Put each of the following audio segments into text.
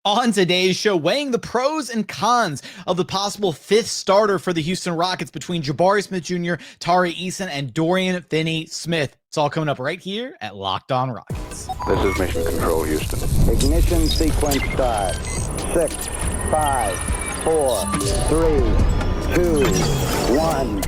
On today's show, weighing the pros and cons of the possible fifth starter for the Houston Rockets between Jabari Smith Jr., Tari Eason, and Dorian Finney-Smith. It's all coming up right here at Locked On Rockets. This is Mission Control, Houston. Ignition sequence start. 6, 5, 4, 3, 2, 1.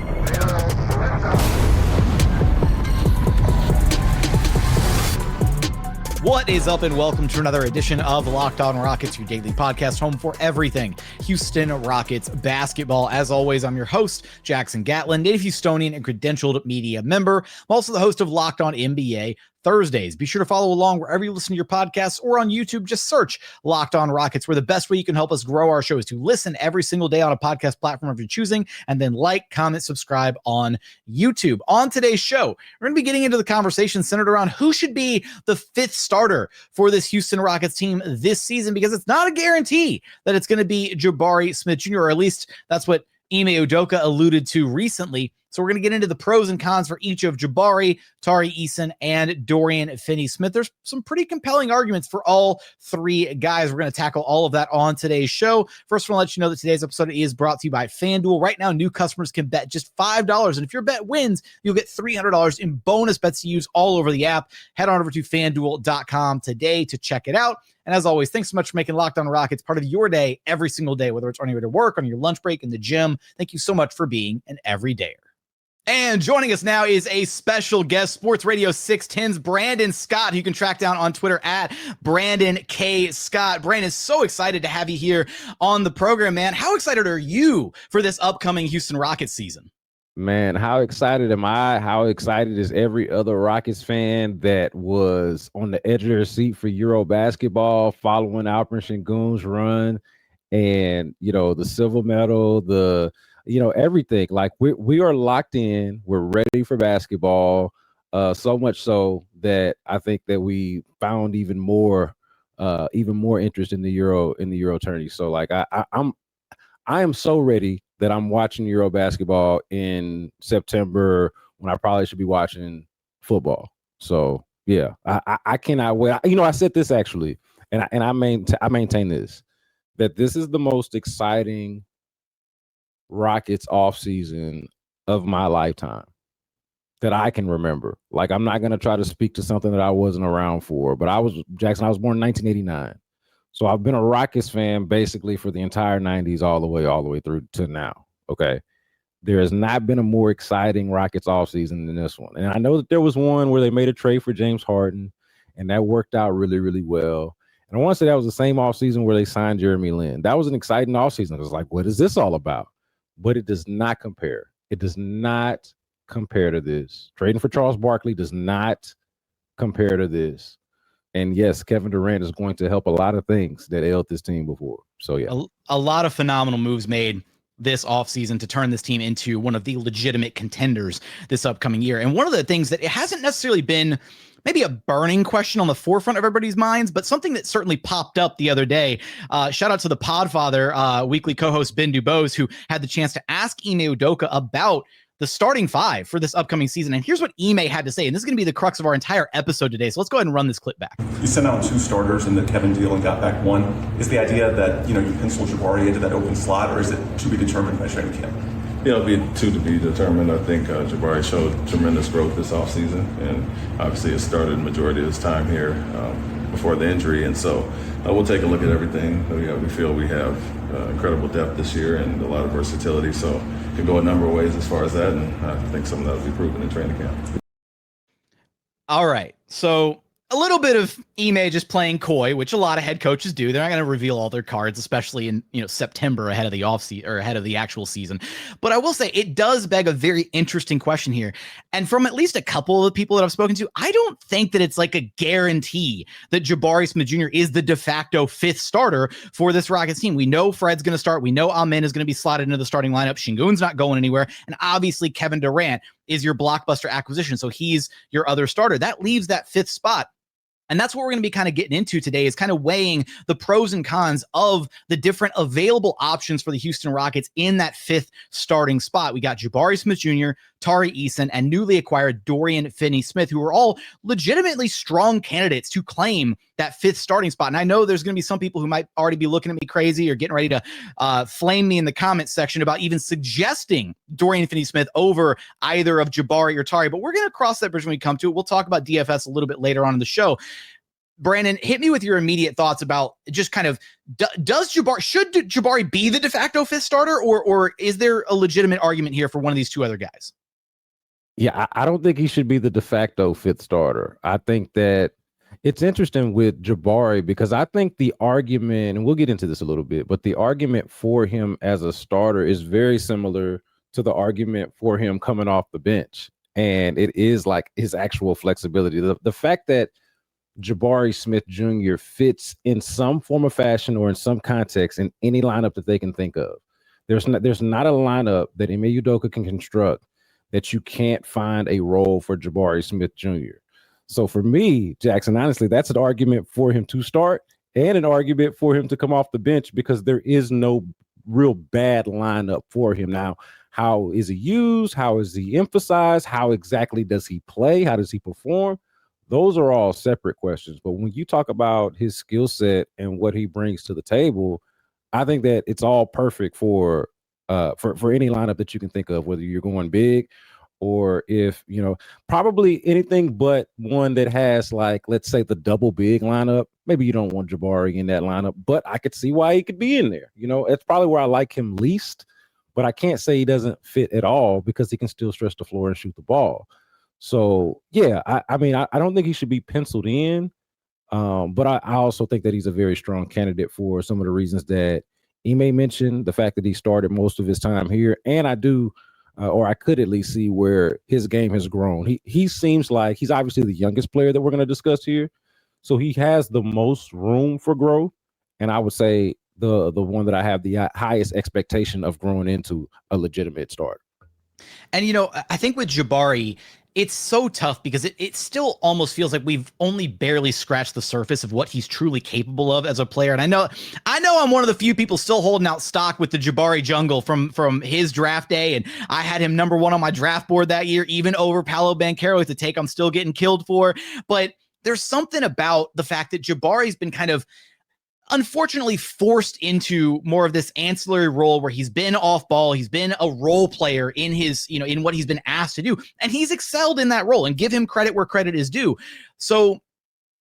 What is up, and welcome to another edition of Locked On Rockets, your daily podcast home for everything Houston Rockets basketball. As always, I'm your host, Jackson Gatlin, native Houstonian and credentialed media member. I'm also the host of Locked On NBA Thursdays. Be sure to follow along wherever you listen to your podcasts or on YouTube. Just search Locked On Rockets, where the best way you can help us grow our show is to listen every single day on a podcast platform of your choosing, and then like, comment, subscribe on YouTube. On today's show, we're going to be getting into the conversation centered around who should be the fifth starter for this Houston Rockets team this season, because it's not a guarantee that it's going to be Jabari Smith Jr., or at least that's what Ime Udoka alluded to recently. So we're going to get into the pros and cons for each of Jabari, Tari Eason, and Dorian Finney-Smith. There's some pretty compelling arguments for all three guys. We're going to tackle all of that on today's show. First, I want to let you know that today's episode is brought to you by FanDuel. Right now, new customers can bet just $5, and if your bet wins, you'll get $300 in bonus bets to use all over the app. Head on over to FanDuel.com today to check it out. And as always, thanks so much for making Locked On Rockets part of your day every single day, whether it's on your way to work, on your lunch break, in the gym. Thank you so much for being an everydayer. And joining us now is a special guest, Sports Radio 610's Brandon Scott, who you can track down on Twitter at Brandon K. Scott. Brandon, so excited to have you here on the program, man. How excited are you for this upcoming Houston Rockets season? Man, how excited am I? How excited is every other Rockets fan that was on the edge of their seat for Euro basketball, following Alperen Sengun's run, and, the silver medal, everything. Like we are locked in. We're ready for basketball. So much so that I think that we found even more interest in the Euro tourney. So like I am so ready that I'm watching Euro basketball in September when I probably should be watching football. So yeah, I cannot wait. I said this actually, and I maintain this, that this is the most exciting Rockets offseason of my lifetime that I can remember. Like, I'm not going to try to speak to something that I wasn't around for, but I was born in 1989. So I've been a Rockets fan basically for the entire 90s all the way through to now. Okay. There has not been a more exciting Rockets offseason than this one. And I know that there was one where they made a trade for James Harden, and that worked out really, really well. And I want to say that was the same offseason where they signed Jeremy Lin. That was an exciting offseason. It was like, what is this all about? But it does not compare. It does not compare to this. Trading for Charles Barkley does not compare to this. And yes, Kevin Durant is going to help a lot of things that ailed this team before. So yeah. A lot of phenomenal moves made this offseason to turn this team into one of the legitimate contenders this upcoming year. And one of the things that it hasn't necessarily been maybe a burning question on the forefront of everybody's minds, but something that certainly popped up the other day. Shout out to the Podfather, weekly co-host Ben Dubose, who had the chance to ask Ime Udoka about the starting five for this upcoming season. And here's what Ime had to say. And this is going to be the crux of our entire episode today. So let's go ahead and run this clip back. You sent out 2 starters in the Kevin deal and got back 1. Is the idea that, you pencil Jabari into that open slot, or is it to be determined by training camp? It'll be to be determined. I think Jabari showed tremendous growth this offseason, and obviously has started the majority of his time here before the injury. And so we'll take a look at everything. We feel we have incredible depth this year and a lot of versatility. So it can go a number of ways as far as that, and I think some of that will be proven in training camp. All right. So a little bit of Ime just playing coy, which a lot of head coaches do. They're not going to reveal all their cards, especially in September ahead of the offseason or ahead of the actual season. But I will say it does beg a very interesting question here. And from at least a couple of the people that I've spoken to, I don't think that it's like a guarantee that Jabari Smith Jr. is the de facto fifth starter for this Rockets team. We know Fred's going to start. We know Amen is going to be slotted into the starting lineup. Sengun's not going anywhere. And obviously Kevin Durant is your blockbuster acquisition. So he's your other starter. That leaves that fifth spot. And that's what we're going to be kind of getting into today, is kind of weighing the pros and cons of the different available options for the Houston Rockets in that fifth starting spot. We got Jabari Smith Jr., Tari Eason, and newly acquired Dorian Finney-Smith, who are all legitimately strong candidates to claim that fifth starting spot. And I know there's going to be some people who might already be looking at me crazy or getting ready to flame me in the comments section about even suggesting Dorian Finney-Smith over either of Jabari or Tari, but we're going to cross that bridge when we come to it. We'll talk about DFS a little bit later on in the show. Brandon, hit me with your immediate thoughts about just kind of, should Jabari be the de facto fifth starter, or is there a legitimate argument here for one of these two other guys? Yeah, I don't think he should be the de facto fifth starter. I think that it's interesting with Jabari because I think the argument, and we'll get into this a little bit, but the argument for him as a starter is very similar to the argument for him coming off the bench. And it is like his actual flexibility. The fact that Jabari Smith Jr. fits in some form of fashion or in some context in any lineup that they can think of. There's not a lineup that Ime Udoka can construct that you can't find a role for Jabari Smith Jr. So for me, Jackson, honestly, that's an argument for him to start and an argument for him to come off the bench because there is no real bad lineup for him. Now, how is he used? How is he emphasized? How exactly does he play? How does he perform? Those are all separate questions. But when you talk about his skill set and what he brings to the table, I think that it's all perfect for any lineup that you can think of, whether you're going big or if, probably anything but one that has, like, let's say the double big lineup. Maybe you don't want Jabari in that lineup, but I could see why he could be in there. It's probably where I like him least, but I can't say he doesn't fit at all because he can still stretch the floor and shoot the ball. So, yeah, I mean, I don't think he should be penciled in, but I also think that he's a very strong candidate for some of the reasons that Ime mentioned, the fact that he started most of his time here. And I do, or I could at least see where his game has grown. He seems like he's obviously the youngest player that we're going to discuss here. So he has the most room for growth. And I would say the one that I have the highest expectation of growing into a legitimate start. And, I think with Jabari, it's so tough because it still almost feels like we've only barely scratched the surface of what he's truly capable of as a player. And I know I'm one of the few people still holding out stock with the Jabari jungle from his draft day. And I had him number one on my draft board that year, even over Paolo Banchero, the take I'm still getting killed for. But there's something about the fact that Jabari's been kind of unfortunately forced into more of this ancillary role where he's been off ball. He's been a role player in his, in what he's been asked to do. And he's excelled in that role, and give him credit where credit is due. So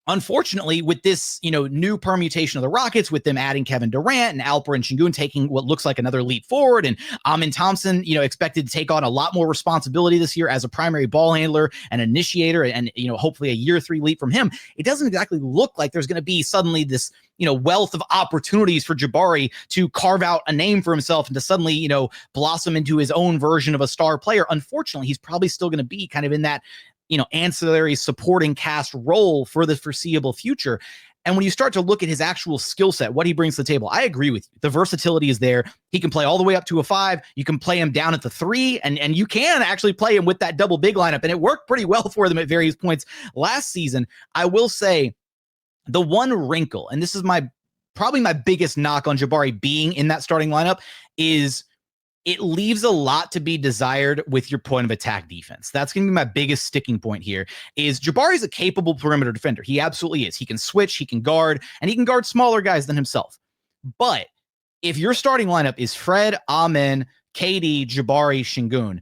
unfortunately, with this, new permutation of the Rockets, with them adding Kevin Durant and Alperen Sengun taking what looks like another leap forward, and Thompson, expected to take on a lot more responsibility this year as a primary ball handler and initiator, and hopefully a year 3 leap from him. It doesn't exactly look like there's going to be suddenly this, wealth of opportunities for Jabari to carve out a name for himself and to suddenly, blossom into his own version of a star player. Unfortunately, he's probably still going to be kind of in that ancillary supporting cast role for the foreseeable future. And when you start to look at his actual skill set, what he brings to the table, I agree with you. The versatility is there. He can play all the way up to a 5. You can play him down at the 3, and you can actually play him with that double big lineup. And it worked pretty well for them at various points last season. I will say the one wrinkle, and this is probably my biggest knock on Jabari being in that starting lineup, is it leaves a lot to be desired with your point of attack defense. That's going to be my biggest sticking point here. Is Jabari's a capable perimeter defender. He absolutely is. He can switch, he can guard, and he can guard smaller guys than himself. But if your starting lineup is Fred, Amen, KD, Jabari, Sengun,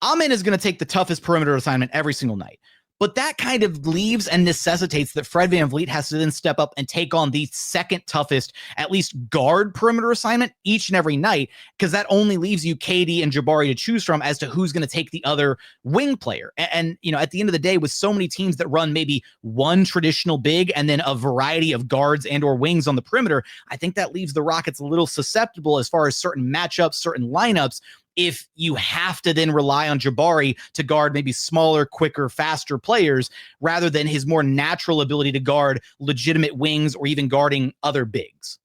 Amen is going to take the toughest perimeter assignment every single night. But that kind of leaves and necessitates that Fred VanVleet has to then step up and take on the second toughest, at least guard perimeter assignment each and every night, because that only leaves you KD and Jabari to choose from as to who's going to take the other wing player. And at the end of the day, with so many teams that run maybe one traditional big and then a variety of guards and or wings on the perimeter, I think that leaves the Rockets a little susceptible as far as certain matchups, certain lineups, if you have to then rely on Jabari to guard maybe smaller, quicker, faster players rather than his more natural ability to guard legitimate wings or even guarding other bigs.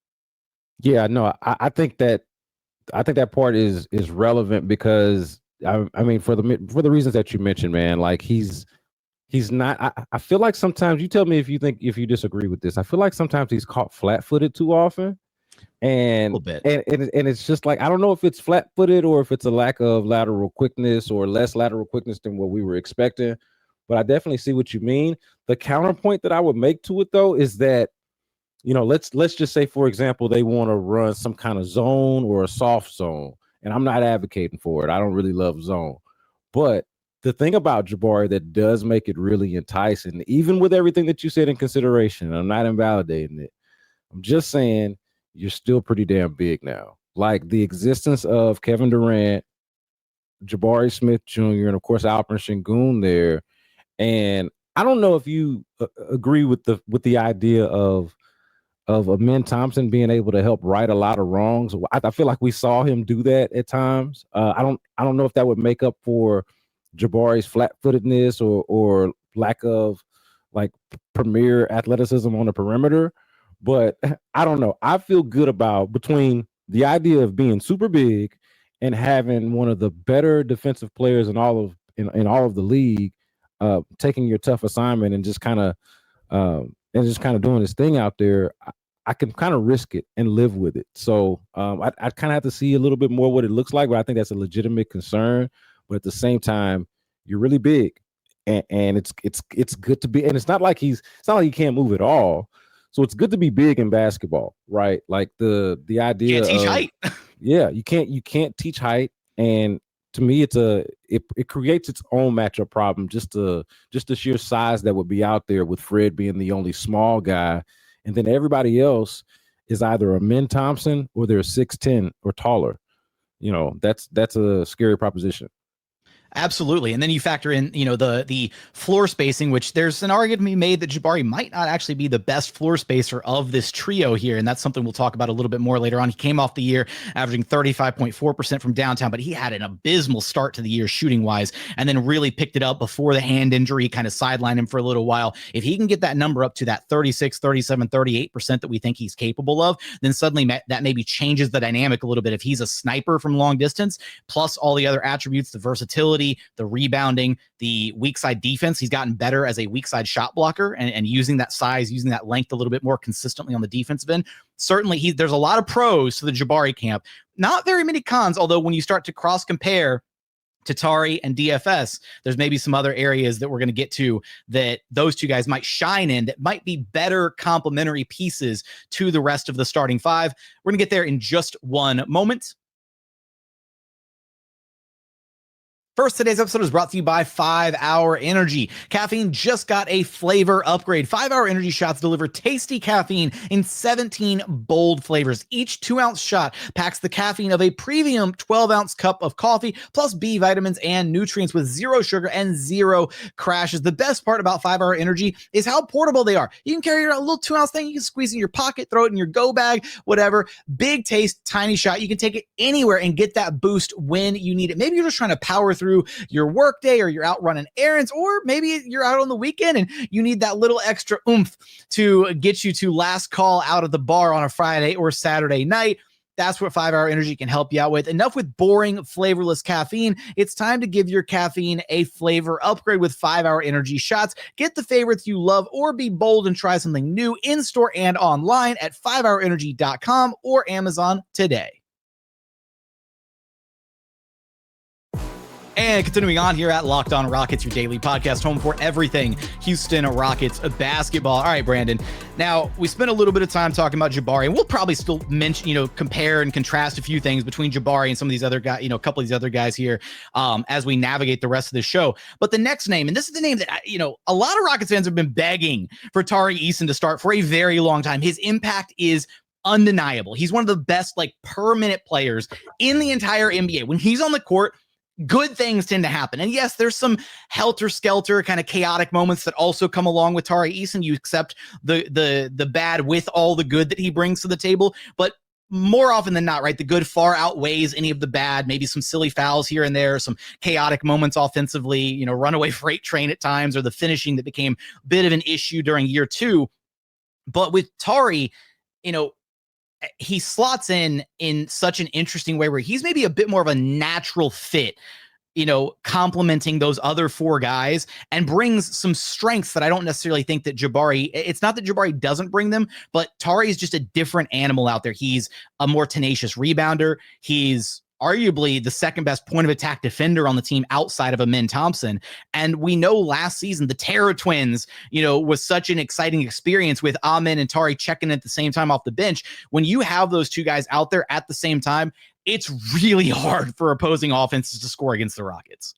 Yeah, no, I think that part is relevant because I mean for the reasons that you mentioned, man, like he's not. I feel like sometimes, you tell me if you disagree with this, I feel like sometimes he's caught flat-footed too often. And, A little bit. and it's just like, I don't know if it's flat-footed or if it's a lack of lateral quickness or less lateral quickness than what we were expecting. But I definitely see what you mean. The counterpoint that I would make to it, though, is that, let's just say, for example, they want to run some kind of zone or a soft zone. And I'm not advocating for it. I don't really love zone. But the thing about Jabari that does make it really enticing, even with everything that you said in consideration, I'm not invalidating it. I'm just saying you're still pretty damn big now. Like the existence of Kevin Durant, Jabari Smith Jr., and of course Alperen Sengun there. And I don't know if you agree with the idea of Ime Thompson being able to help right a lot of wrongs. I feel like we saw him do that at times. I don't know if that would make up for Jabari's flat-footedness or lack of like premier athleticism on the perimeter. But I don't know. I feel good about between the idea of being super big and having one of the better defensive players in all of the league, taking your tough assignment and just kind of doing this thing out there. I can kind of risk it and live with it. So I kind of have to see a little bit more what it looks like, but I think that's a legitimate concern. But at the same time, you're really big, and it's good to be. And it's not like he can't move at all. So it's good to be big in basketball, right? Like the idea Can't teach of height. Yeah, you can't teach height, and to me, it creates its own matchup problem. Just the sheer size that would be out there with Fred being the only small guy, and then everybody else is either a Ime Thompson or they're 6'10" or taller. That's a scary proposition. Absolutely. And then you factor in, the floor spacing, which there's an argument to be made that Jabari might not actually be the best floor spacer of this trio here. And that's something we'll talk about a little bit more later on. He came off the year averaging 35.4% from downtown, but he had an abysmal start to the year shooting wise, and then really picked it up before the hand injury kind of sidelined him for a little while. If he can get that number up to that 36, 37, 38% that we think he's capable of, then suddenly that maybe changes the dynamic a little bit. If he's a sniper from long distance, plus all the other attributes, the versatility, the rebounding, the weak side defense. He's gotten better as a weak side shot blocker and using that size, using that length a little bit more consistently on the defensive end. Certainly, there's a lot of pros to the Jabari camp. Not very many cons, although when you start to cross compare to Tari and DFS, there's maybe some other areas that we're going to get to that those two guys might shine in that might be better complementary pieces to the rest of the starting five. We're going to get there in just one moment. First, today's episode is brought to you by 5-Hour Energy. Caffeine just got a flavor upgrade. 5-Hour Energy shots deliver tasty caffeine in 17 bold flavors. Each 2-ounce shot packs the caffeine of a premium 12-ounce cup of coffee, plus B vitamins and nutrients with 0 sugar and 0 crashes. The best part about 5-Hour Energy is how portable they are. You can carry a little 2-ounce thing. You can squeeze in your pocket, throw it in your go bag, whatever. Big taste, tiny shot. You can take it anywhere and get that boost when you need it. Maybe you're just trying to power through your work day, or you're out running errands, or maybe you're out on the weekend and you need that little extra oomph to get you to last call out of the bar on a Friday or Saturday night. That's what 5-Hour Energy can help you out with. Enough with boring, flavorless caffeine. It's time to give your caffeine a flavor upgrade with 5-Hour Energy shots. Get the favorites you love, or be bold and try something new in-store and online at 5hourenergy.com or Amazon today. And continuing on here at Locked On Rockets, your daily podcast, home for everything Houston Rockets basketball. All right, Brandon. Now, we spent a little bit of time talking about Jabari, and we'll probably still mention, compare and contrast a few things between Jabari and some of these other guys, a couple of these other guys here as we navigate the rest of the show. But the next name, and this is the name that, a lot of Rockets fans have been begging for Tari Eason to start for a very long time. His impact is undeniable. He's one of the best, per minute players in the entire NBA. When he's on the court, good things tend to happen. And yes, there's some helter-skelter kind of chaotic moments that also come along with Tari Eason. You accept the bad with all the good that he brings to the table. But more often than not, right, the good far outweighs any of the bad. Maybe some silly fouls here and there, some chaotic moments offensively, runaway freight train at times, or the finishing that became a bit of an issue during year two. But with Tari, he slots in such an interesting way where he's maybe a bit more of a natural fit complementing those other four guys and brings some strengths that I don't necessarily think that Jabari, it's not that Jabari doesn't bring them, but Tari is just a different animal out there. He's a more tenacious rebounder. He's arguably the second best point of attack defender on the team outside of Ime Thompson. And we know last season, the Terror Twins, was such an exciting experience with Ime and Tari checking at the same time off the bench. When you have those two guys out there at the same time, it's really hard for opposing offenses to score against the Rockets.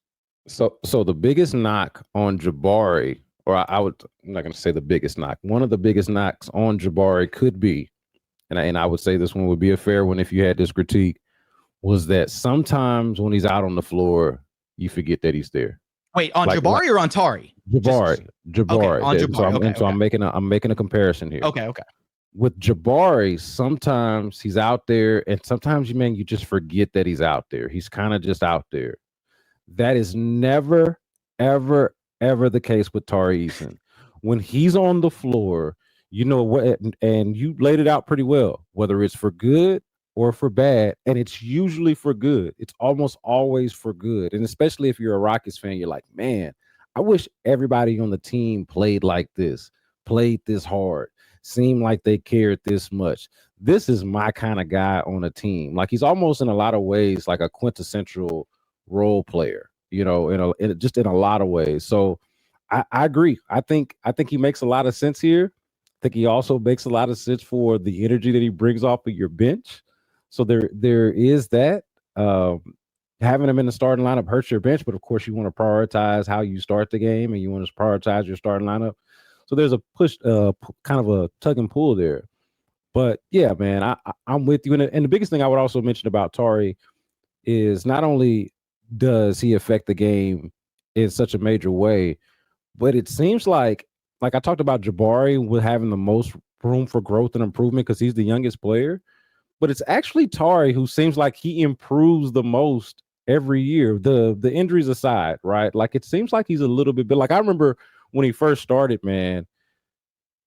So the biggest knock on Jabari, or I'm not going to say the biggest knock. One of the biggest knocks on Jabari could be, and I would say this one would be a fair one if you had this critique, was that sometimes when he's out on the floor, you forget that he's there. Wait, on Jabari or on Tari? Jabari. Okay, on Jabari. So I'm making a comparison here. Okay. With Jabari, sometimes he's out there, and sometimes you just forget that he's out there. He's kind of just out there. That is never, ever, ever the case with Tari Eason. When he's on the floor, what, and you laid it out pretty well, whether it's for good or for bad, and it's usually for good. It's almost always for good. And especially if you're a Rockets fan, you're like, man, I wish everybody on the team played like this, played this hard, seemed like they cared this much. This is my kind of guy on a team. Like, he's almost in a lot of ways like a quintessential role player, just in a lot of ways. So I agree. I think he makes a lot of sense here. I think he also makes a lot of sense for the energy that he brings off of your bench. So there is that. Having him in the starting lineup hurts your bench, but of course you want to prioritize how you start the game and you want to prioritize your starting lineup. So there's a push, kind of a tug and pull there. But yeah, man, I'm with you. And the biggest thing I would also mention about Tari is not only does he affect the game in such a major way, but it seems like I talked about Jabari with having the most room for growth and improvement because he's the youngest player. But it's actually Tari who seems like he improves the most every year. The injuries aside, right? Like, it seems like he's a little bit, but like I remember when he first started, man,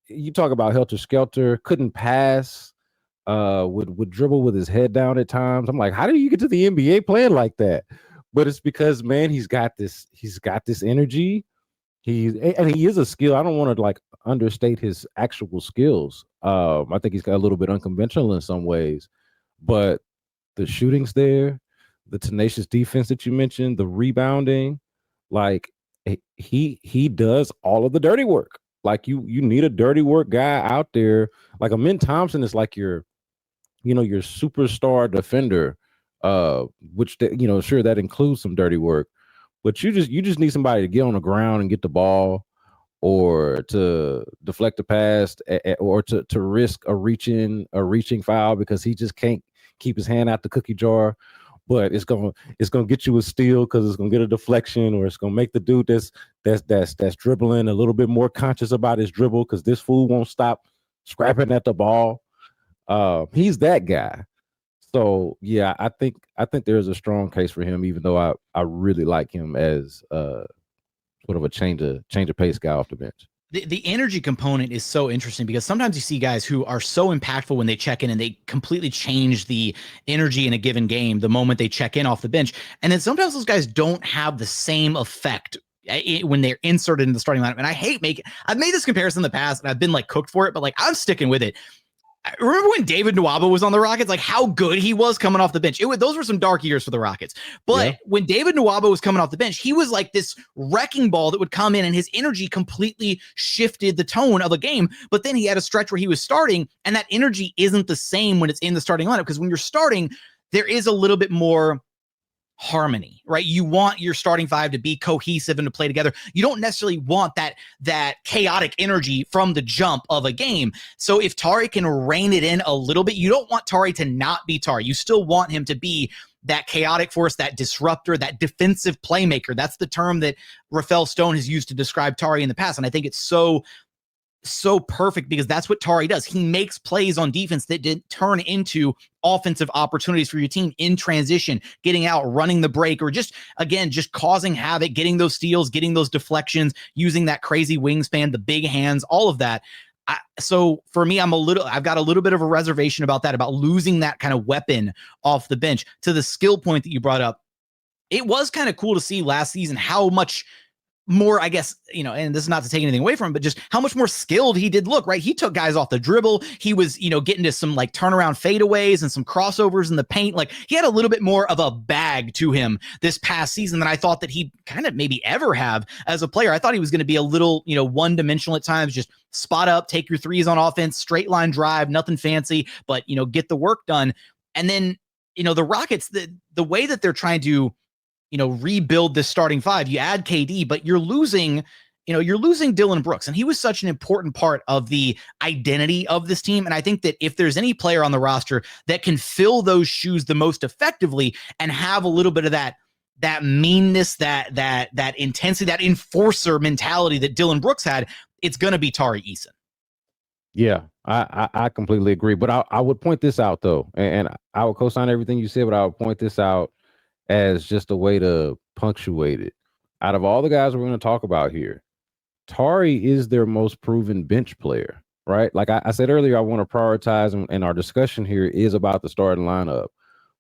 you talk about helter-skelter, couldn't pass, would dribble with his head down at times. I'm like, how do you get to the NBA playing like that? But it's because, man, he's got this energy. He is a skill. I don't want to like understate his actual skills. I think he's got a little bit unconventional in some ways, but the shooting's there, the tenacious defense that you mentioned, the rebounding, like he does all of the dirty work. Like you need a dirty work guy out there. Like Ime Thompson is like your superstar defender, which sure that includes some dirty work, but you just need somebody to get on the ground and get the ball, or to deflect the pass, or to risk a reaching foul because he just can't keep his hand out the cookie jar. But it's gonna get you a steal because it's gonna get a deflection, or it's gonna make the dude that's dribbling a little bit more conscious about his dribble because this fool won't stop scrapping at the ball. He's that guy. So yeah, I think there's a strong case for him, even though I really like him as sort of a change of pace guy off the bench. The energy component is so interesting because sometimes you see guys who are so impactful when they check in and they completely change the energy in a given game the moment they check in off the bench. And then sometimes those guys don't have the same effect when they're inserted in the starting lineup. And I've made this comparison in the past and I've been like cooked for it, but like I'm sticking with it. Remember when David Nwaba was on the Rockets, like how good he was coming off the bench? Those were some dark years for the Rockets. But when David Nwaba was coming off the bench, he was like this wrecking ball that would come in and his energy completely shifted the tone of a game. But then he had a stretch where he was starting and that energy isn't the same when it's in the starting lineup, because when you're starting, there is a little bit more harmony, right? You want your starting five to be cohesive and to play together. You don't necessarily want that chaotic energy from the jump of a game. So if Tari can rein it in a little bit, you don't want Tari to not be Tari. You still want him to be that chaotic force, that disruptor, that defensive playmaker. That's the term that Rafael Stone has used to describe Tari in the past. And I think it's so perfect because that's what Tari does. He makes plays on defense that did turn into offensive opportunities for your team in transition, getting out, running the break, or just causing havoc, getting those steals, getting those deflections, using that crazy wingspan, the big hands, all of that. So for me, I've got a little bit of a reservation about that, about losing that kind of weapon off the bench. To the skill point that you brought up, it was kind of cool to see last season how much more, I guess, and this is not to take anything away from him, but just how much more skilled he did look, right? He took guys off the dribble. He was, getting to some like turnaround fadeaways and some crossovers in the paint. Like he had a little bit more of a bag to him this past season than I thought that he'd kind of maybe ever have as a player. I thought he was going to be a little, one-dimensional at times, just spot up, take your threes on offense, straight line drive, nothing fancy, but, get the work done. And then, the Rockets, the way that they're trying to, rebuild this starting five, you add KD, but you're losing Dillon Brooks. And he was such an important part of the identity of this team. And I think that if there's any player on the roster that can fill those shoes the most effectively and have a little bit of that meanness, that intensity, that enforcer mentality that Dillon Brooks had, it's going to be Tari Eason. Yeah, I completely agree. But I would point this out, though, and I would co-sign everything you said, but I would point this out as just a way to punctuate it. Out of all the guys we're going to talk about here, Tari is their most proven bench player, right? Like I said earlier, I want to prioritize, and our discussion here is about the starting lineup.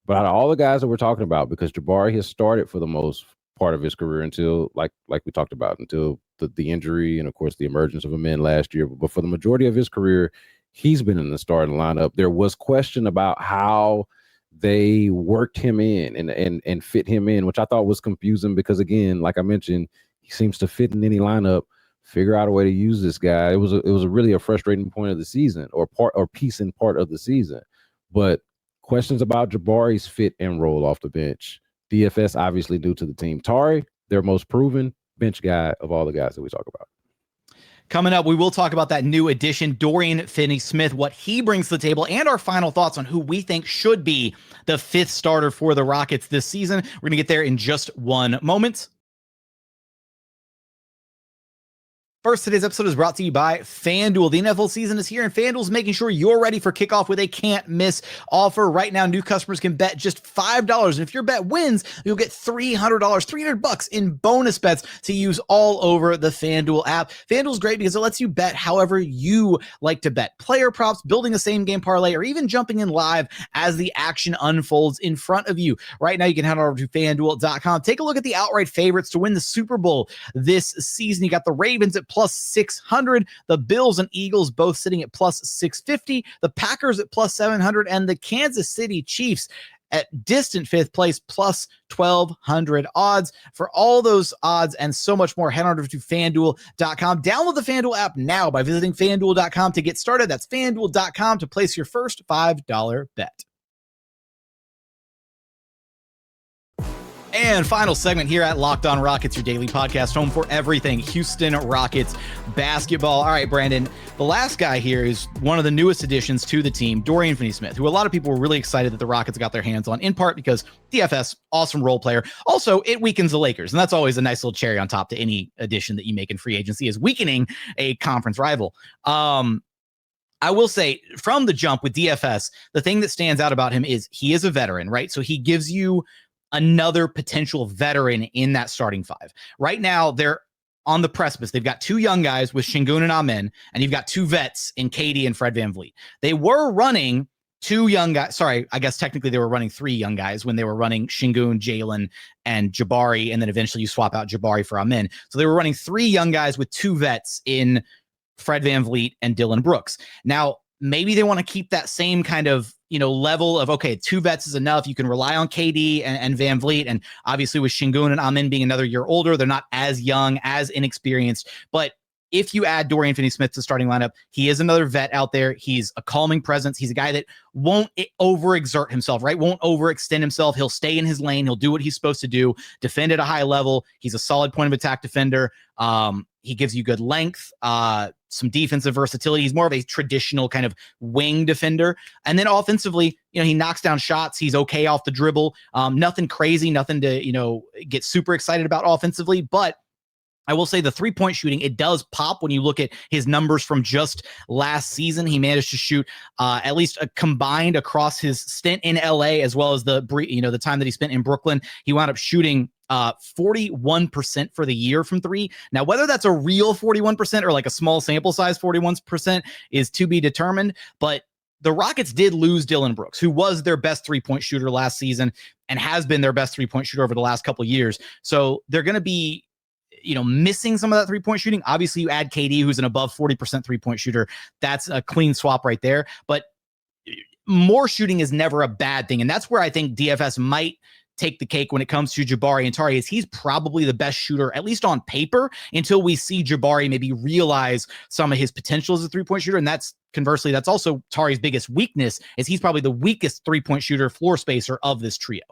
But out of all the guys that we're talking about, because Jabari has started for the most part of his career until, like we talked about, until the injury and, of course, the emergence of Ime last year. But for the majority of his career, he's been in the starting lineup. There was question about how they worked him in and fit him in, which I thought was confusing because, again, like I mentioned, he seems to fit in any lineup. Figure out a way to use this guy. It was really a frustrating point of the season, or piece and part of the season. But questions about Jabari's fit and role off the bench. DFS obviously due to the team. Tari, their most proven bench guy of all the guys that we talk about. Coming up, we will talk about that new addition, Dorian Finney-Smith, what he brings to the table, and our final thoughts on who we think should be the fifth starter for the Rockets this season. We're going to get there in just one moment. First, today's episode is brought to you by FanDuel. The NFL season is here, and FanDuel's making sure you're ready for kickoff with a can't-miss offer. Right now, new customers can bet just $5, and if your bet wins, you'll get $300, $300 in bonus bets to use all over the FanDuel app. FanDuel's great because it lets you bet however you like to bet. Player props, building a same-game parlay, or even jumping in live as the action unfolds in front of you. Right now, you can head over to FanDuel.com. Take a look at the outright favorites to win the Super Bowl this season. You got the Ravens at plus 600, the Bills and Eagles both sitting at plus 650, the Packers at plus 700, and the Kansas City Chiefs at distant fifth place plus 1,200 odds. For all those odds and so much more, head on over to FanDuel.com. Download the FanDuel app now by visiting FanDuel.com to get started. That's FanDuel.com to place your first $5 bet. And final segment here at Locked On Rockets, your daily podcast, home for everything Houston Rockets basketball. All right, Brandon, the last guy here is one of the newest additions to the team, Dorian Finney-Smith, who a lot of people were really excited that the Rockets got their hands on, in part because DFS, awesome role player. Also, it weakens the Lakers, and that's always a nice little cherry on top to any addition that you make in free agency, is weakening a conference rival. I will say from the jump with DFS, the thing that stands out about him is he is a veteran, right? So he gives you another potential veteran in that starting five. Right now, they're on the precipice. They've got two young guys with Sengun and Amen, and you've got two vets in KD and Fred VanVleet. They were running two young guys. Sorry, I guess technically they were running three young guys when they were running Sengun, Jalen, and Jabari, and then eventually you swap out Jabari for Amen. So they were running three young guys with two vets in Fred VanVleet and Dillon Brooks. Now, maybe they want to keep that same kind of, level of, okay, two vets is enough. You can rely on KD and VanVleet. And obviously with Sengun and Amen being another year older, they're not as young, as inexperienced. But if you add Dorian Finney-Smith to the starting lineup, he is another vet out there. He's a calming presence. He's a guy that won't overexert himself, right? Won't overextend himself. He'll stay in his lane. He'll do what he's supposed to do, defend at a high level. He's a solid point of attack defender. He gives you good length, some defensive versatility. He's more of a traditional kind of wing defender. And then offensively, he knocks down shots. He's okay off the dribble. Nothing crazy, nothing to, get super excited about offensively. But I will say the three-point shooting, it does pop when you look at his numbers from just last season. He managed to shoot at least a combined across his stint in LA, as well as the time that he spent in Brooklyn. He wound up shooting 41% for the year from three. Now, whether that's a real 41% or like a small sample size 41% is to be determined, but the Rockets did lose Dillon Brooks, who was their best three-point shooter last season and has been their best three-point shooter over the last couple of years. So they're going to be, missing some of that three-point shooting. Obviously, you add KD, who's an above 40% three-point shooter. That's a clean swap right there. But more shooting is never a bad thing. And that's where I think DFS might take the cake when it comes to Jabari and Tari. Is he's probably the best shooter, at least on paper, until we see Jabari maybe realize some of his potential as a three-point shooter. And that's conversely, that's also Tari's biggest weakness, is he's probably the weakest three-point shooter, floor spacer of this trio.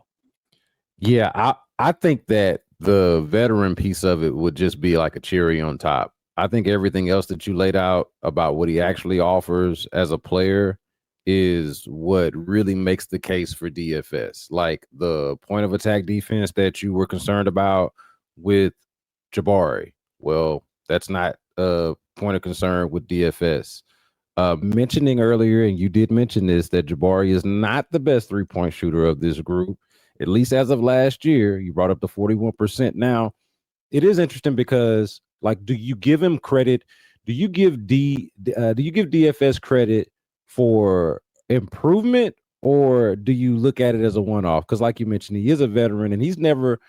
Yeah, I think that the veteran piece of it would just be like a cherry on top. I think everything else that you laid out about what he actually offers as a player is what really makes the case for DFS. Like the point of attack defense that you were concerned about with Jabari. Well, that's not a point of concern with DFS. Mentioning earlier, and you did mention this, that Jabari is not the best three-point shooter of this group, at least as of last year. You brought up the 41%. Now, it is interesting because, like, do you give him credit? Do you give DFS credit for improvement, or do you look at it as a one-off? Because, like you mentioned, he is a veteran, and he's never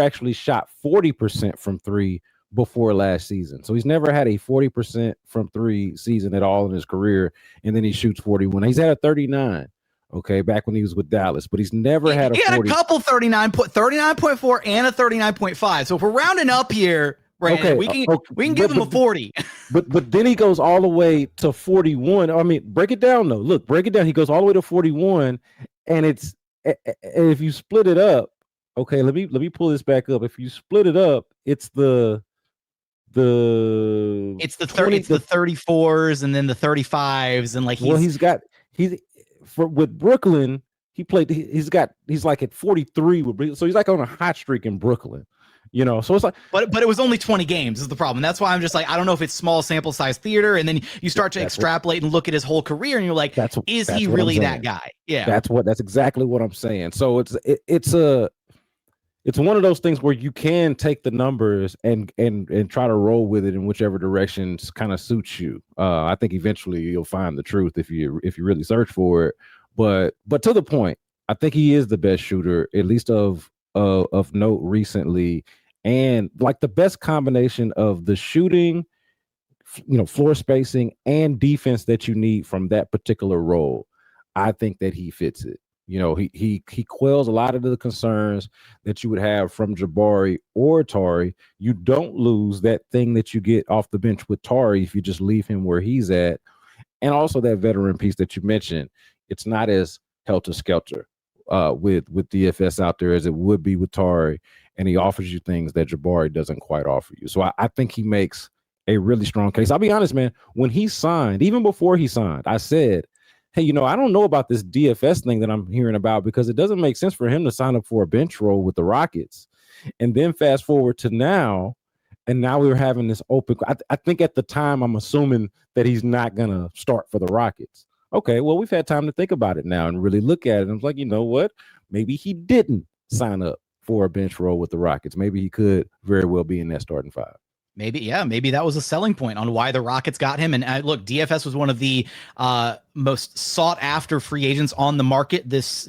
actually shot 40% from three before last season. So he's never had a 40% from three season at all in his career, and then he shoots 41. He's had a 39. Okay, back when he was with Dallas, but he's never had a 40. He had a couple 39.4 and a 39.5. So if we're rounding up here, right, okay, we can give him a 40. But then he goes all the way to 41. I mean, break it down though. Look, break it down. He goes all the way to 41, and it's, if you split it up, okay, let me pull this back up. If you split it up, it's the 34s and then the 35s, and like with Brooklyn, he's like at 43 with Brooklyn, so he's like on a hot streak in Brooklyn, so it's like, but it was only 20 games is the problem. That's why I'm just like, I don't know if it's small sample size theater, and then you start to extrapolate and look at his whole career, and you're like, is he really that guy? Yeah, that's exactly what I'm saying. So it's one of those things where you can take the numbers and try to roll with it in whichever direction kind of suits you. I think eventually you'll find the truth if you really search for it. But to the point, I think he is the best shooter, at least of note recently, and like the best combination of the shooting, floor spacing, and defense that you need from that particular role. I think that he fits it. He quells a lot of the concerns that you would have from Jabari or Tari. You don't lose that thing that you get off the bench with Tari if you just leave him where he's at. And also that veteran piece that you mentioned, it's not as helter-skelter with DFS out there as it would be with Tari, and he offers you things that Jabari doesn't quite offer you. So I think he makes a really strong case. I'll be honest, man, when he signed, even before he signed, I said, hey, I don't know about this DFS thing that I'm hearing about, because it doesn't make sense for him to sign up for a bench role with the Rockets. And then fast forward to now, and now we're having this open. I think at the time, I'm assuming that he's not going to start for the Rockets. Okay, well, we've had time to think about it now and really look at it. And I was like, you know what? Maybe he didn't sign up for a bench role with the Rockets. Maybe he could very well be in that starting five. Maybe that was a selling point on why the Rockets got him. And look, DFS was one of the most sought after free agents on the market this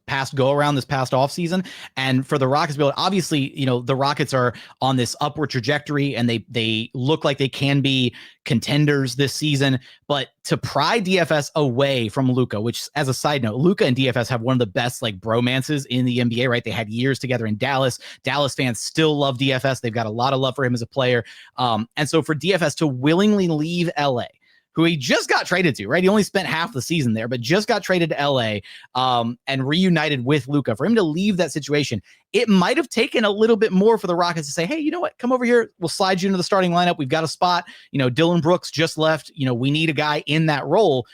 past go around, this past off season. And for the Rockets to be able, obviously, the Rockets are on this upward trajectory, and they look like they can be contenders this season. But to pry DFS away from Luka, which, as a side note, Luka and DFS have one of the best like bromances in the NBA, right? They had years together in Dallas. Dallas fans still love DFS. They've got a lot of love for him as a player. And so for DFS to willingly leave LA, who he just got traded to, right? He only spent half the season there, but just got traded to LA and reunited with Luka. For him to leave that situation, it might have taken a little bit more for the Rockets to say, hey, you know what? Come over here. We'll slide you into the starting lineup. We've got a spot. Dillon Brooks just left. We need a guy in that role.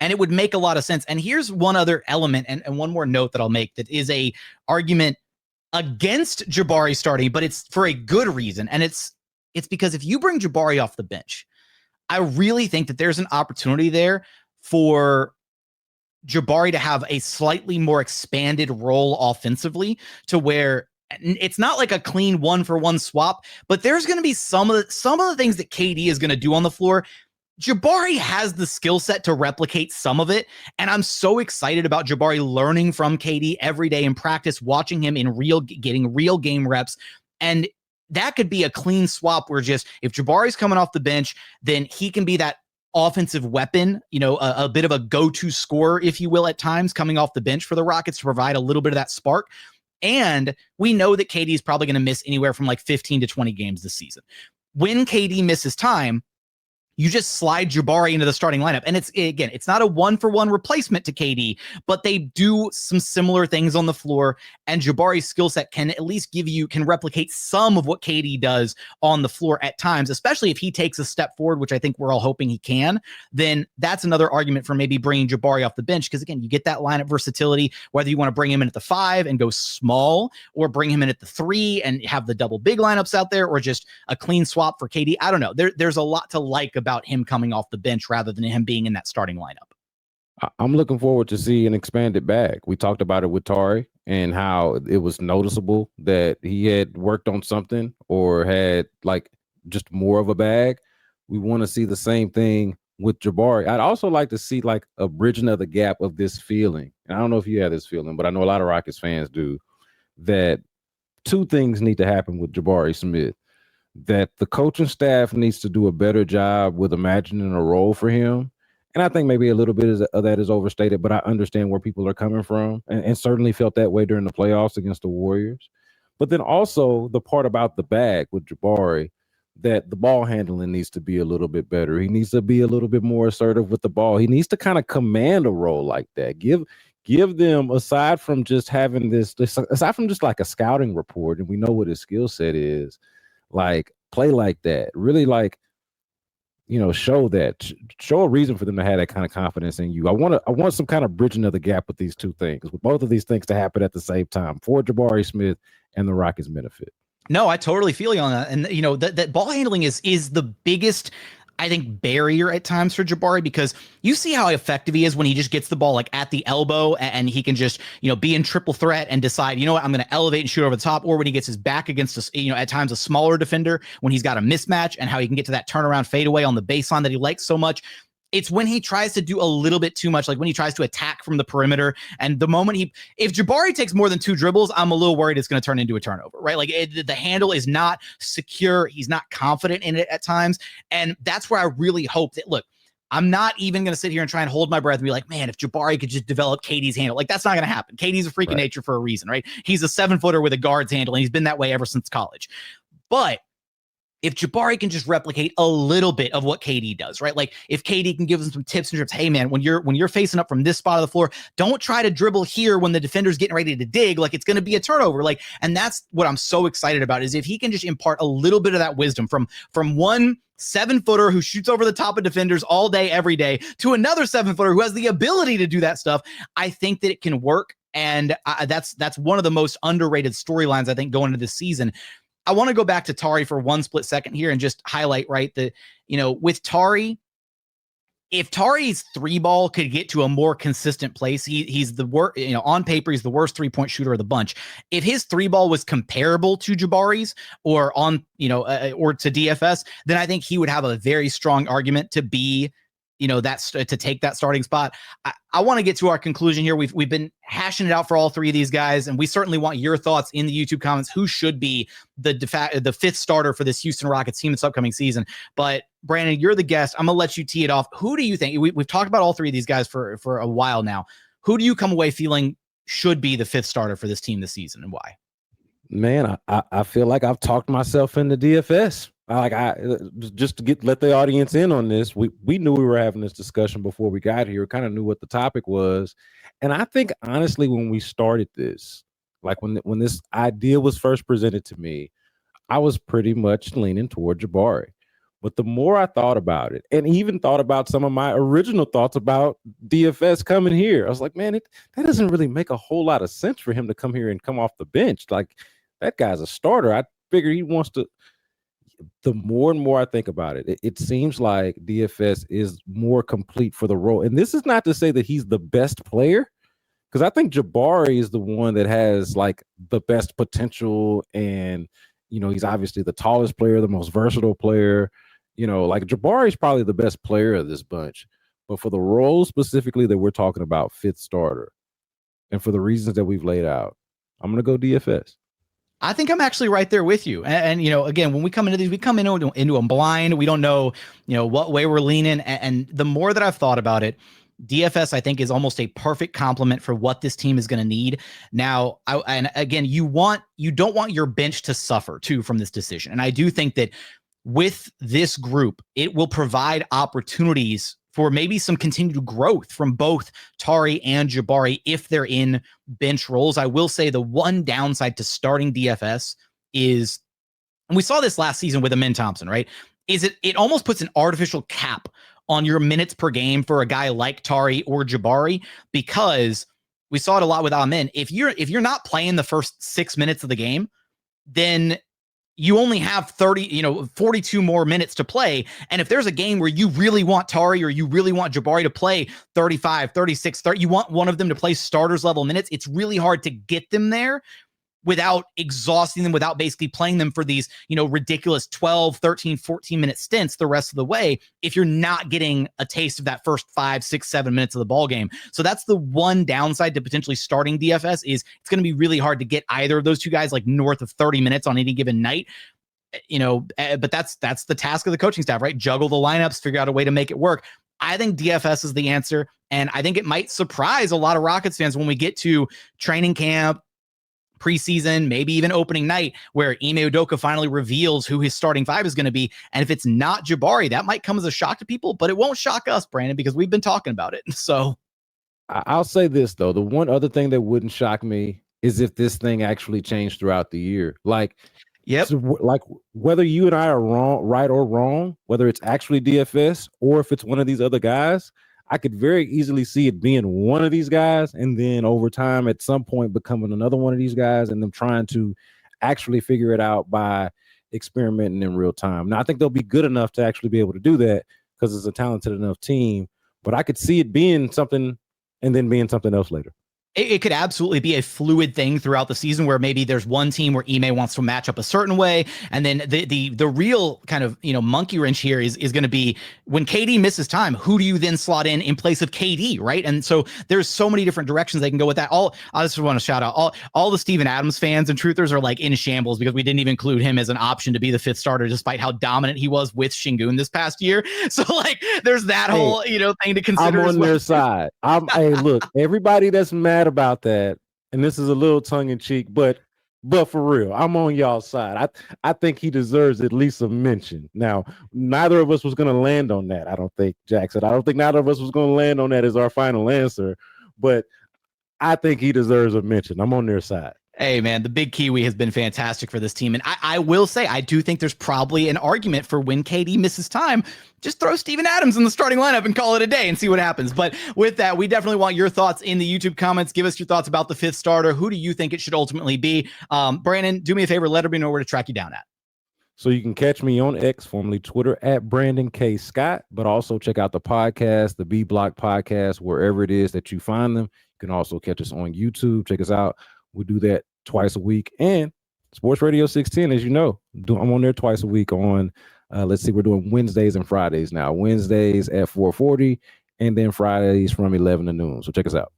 And it would make a lot of sense. And here's one other element and one more note that I'll make that is a argument against Jabari starting, but it's for a good reason. And it's because if you bring Jabari off the bench, I really think that there's an opportunity there for Jabari to have a slightly more expanded role offensively, to where it's not like a clean 1-for-1 swap, but there's going to be some of the things that KD is going to do on the floor. Jabari has the skill set to replicate some of it, and I'm so excited about Jabari learning from KD every day in practice, watching him in getting real game reps, and that could be a clean swap where just if Jabari's coming off the bench, then he can be that offensive weapon, a bit of a go-to scorer, if you will, at times coming off the bench for the Rockets to provide a little bit of that spark. And we know that KD is probably going to miss anywhere from like 15 to 20 games this season. When KD misses time, you just slide Jabari into the starting lineup. And it's not a one-for-one replacement to KD, but they do some similar things on the floor. And Jabari's skill set can at least can replicate some of what KD does on the floor at times, especially if he takes a step forward, which I think we're all hoping he can. Then that's another argument for maybe bringing Jabari off the bench. Because again, you get that lineup versatility, whether you want to bring him in at the 5 and go small, or bring him in at the 3 and have the double big lineups out there, or just a clean swap for KD. I don't know. There's a lot to like about him coming off the bench rather than him being in that starting lineup. I'm looking forward to see an expanded bag. We talked about it with Tari and how it was noticeable that he had worked on something or had like just more of a bag. We want to see the same thing with Jabari. I'd also like to see like a bridging of the gap of this feeling. And I don't know if you have this feeling, but I know a lot of Rockets fans do, that two things need to happen with Jabari Smith. That the coaching staff needs to do a better job with imagining a role for him. And I think maybe a little bit of that is overstated, but I understand where people are coming from and certainly felt that way during the playoffs against the Warriors. But then also the part about the bag with Jabari, that the ball handling needs to be a little bit better. He needs to be a little bit more assertive with the ball. He needs to kind of command a role like that. Give them, aside from just having this, aside from just like a scouting report, and we know what his skill set is, like play like that, really like, show a reason for them to have that kind of confidence in you. I want some kind of bridging of the gap with these two things, with both of these things to happen at the same time for Jabari Smith and the Rockets' benefit. No, I totally feel you on that. And that ball handling is the biggest, I think, barrier at times for Jabari, because you see how effective he is when he just gets the ball like at the elbow and he can just, be in triple threat and decide, I'm going to elevate and shoot over the top, or when he gets his back against at times a smaller defender, when he's got a mismatch, and how he can get to that turnaround fadeaway on the baseline that he likes so much. It's when he tries to do a little bit too much, like when he tries to attack from the perimeter. And the moment if Jabari takes more than 2 dribbles, I'm a little worried it's going to turn into a turnover, right? Like the handle is not secure. He's not confident in it at times. And that's where I really hope that, look, I'm not even going to sit here and try and hold my breath and be like, man, if Jabari could just develop KD's handle, like that's not going to happen. KD's a freak of nature for a reason, right? He's a 7-footer with a guard's handle, and he's been that way ever since college. But if Jabari can just replicate a little bit of what KD does, right? Like if KD can give him some tips and trips, hey man, when you're facing up from this spot of the floor, don't try to dribble here when the defender's getting ready to dig, like it's going to be a turnover. Like, and that's what I'm so excited about, is if he can just impart a little bit of that wisdom from one 7-footer who shoots over the top of defenders all day, every day, to another 7-footer who has the ability to do that stuff. I think that it can work. And that's one of the most underrated storylines, I think, going into this season. I want to go back to Tari for one split second here and just highlight, right, that, with Tari, if Tari's 3-ball could get to a more consistent place, he's the worst, on paper, he's the worst 3-point shooter of the bunch. If his 3-ball was comparable to Jabari's or or to DFS, then I think he would have a very strong argument to be, to take that starting spot. I want to get to our conclusion here. We've been hashing it out for all 3 of these guys, and we certainly want your thoughts in the YouTube comments. Who should be the 5th starter for this Houston Rockets team this upcoming season? But Brandon, you're the guest. I'm gonna let you tee it off. Who do you think? We've talked about all 3 of these guys for a while now. Who do you come away feeling should be the 5th starter for this team this season, and why? Man, I feel like I've talked myself into DFS. Just to let the audience in on this, we knew we were having this discussion before we got here. Kind of knew what the topic was, and I think honestly, when we started this, like when this idea was first presented to me, I was pretty much leaning toward Jabari. But the more I thought about it, and even thought about some of my original thoughts about DFS coming here, I was like, man, that doesn't really make a whole lot of sense for him to come here and come off the bench. Like, that guy's a starter. I figure he wants to. The more and more I think about it, it seems like DFS is more complete for the role. And this is not to say that he's the best player, because I think Jabari is the one that has like the best potential. And, he's obviously the tallest player, the most versatile player. like Jabari is probably the best player of this bunch, but for the role specifically that we're talking about, fifth starter, and for the reasons that we've laid out, I'm going to go DFS. I think I'm actually right there with you. And again, when we come into these, we come into them blind. We don't know, what way we're leaning. And the more that I've thought about it, DFS, I think, is almost a perfect complement for what this team is going to need. Now, you don't want your bench to suffer too from this decision. And I do think that with this group, it will provide opportunities for maybe some continued growth from both Tari and Jabari if they're in bench roles. I will say the one downside to starting DFS is, and we saw this last season with Ime Thompson, right? Is it almost puts an artificial cap on your minutes per game for a guy like Tari or Jabari, because we saw it a lot with Ime. If you're not playing the first 6 minutes of the game, then you only have 42 more minutes to play. And if there's a game where you really want Tari or you really want Jabari to play 35, 36, 30, you want one of them to play starters level minutes, it's really hard to get them there without exhausting them, without basically playing them for these, ridiculous 12, 13, 14-minute stints the rest of the way if you're not getting a taste of that first 5, 6, 7 minutes of the ball game. So that's the one downside to potentially starting DFS, is it's going to be really hard to get either of those two guys like north of 30 minutes on any given night. But that's the task of the coaching staff, right? Juggle the lineups, figure out a way to make it work. I think DFS is the answer, and I think it might surprise a lot of Rockets fans when we get to training camp, preseason, maybe even opening night, where Ime Udoka finally reveals who his starting five is going to be. And if it's not Jabari, that might come as a shock to people, but it won't shock us, Brandon, because we've been talking about it. So I'll say this, though. The one other thing that wouldn't shock me is if this thing actually changed throughout the year. Like whether you and I are wrong, right or wrong, whether it's actually DFS or if it's one of these other guys, I could very easily see it being one of these guys, and then over time at some point becoming another one of these guys, and them trying to actually figure it out by experimenting in real time. Now, I think they'll be good enough to actually be able to do that because it's a talented enough team, but I could see it being something and then being something else later. It could absolutely be a fluid thing throughout the season where maybe there's one team where Ime wants to match up a certain way. And then the real kind of, monkey wrench here is going to be when KD misses time, who do you then slot in place of KD, right? And so there's so many different directions they can go with that. I just want to shout out all the Steven Adams fans and truthers are like in shambles because we didn't even include him as an option to be the fifth starter, despite how dominant he was with Sengun this past year. So there's that whole, thing to consider. I'm on their side. Hey, look, everybody that's mad about that, and this is a little tongue-in-cheek, but for real, I'm on y'all's side. I think he deserves at least a mention. Now, neither of us was going to land on that, I don't think, Jackson. I don't think neither of us was going to land on that as our final answer, but I think he deserves a mention. I'm on their side. Hey, man, the big Kiwi has been fantastic for this team. And I will say, I do think there's probably an argument for when KD misses time, just throw Steven Adams in the starting lineup and call it a day and see what happens. But with that, we definitely want your thoughts in the YouTube comments. Give us your thoughts about the fifth starter. Who do you think it should ultimately be? Brandon, do me a favor. Let me know where to track you down at. So you can catch me on X, formerly Twitter, at Brandon K. Scott, but also check out the podcast, the B Block podcast, wherever it is that you find them. You can also catch us on YouTube. Check us out. We do that twice a week. And Sports Radio 610, as you know, I'm on there twice a week on, we're doing Wednesdays and Fridays now. Wednesdays at 4:40, and then Fridays from 11 to noon. So check us out.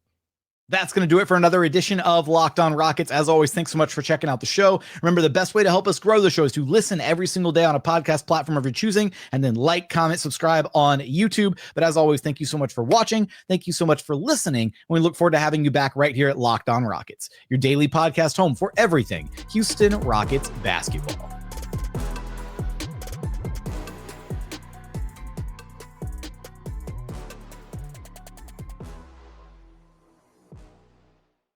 That's going to do it for another edition of Locked On Rockets. As always, thanks so much for checking out the show. Remember, the best way to help us grow the show is to listen every single day on a podcast platform of your choosing, and then like, comment, subscribe on YouTube. But as always, thank you so much for watching. Thank you so much for listening. And we look forward to having you back right here at Locked On Rockets, your daily podcast home for everything Houston Rockets basketball.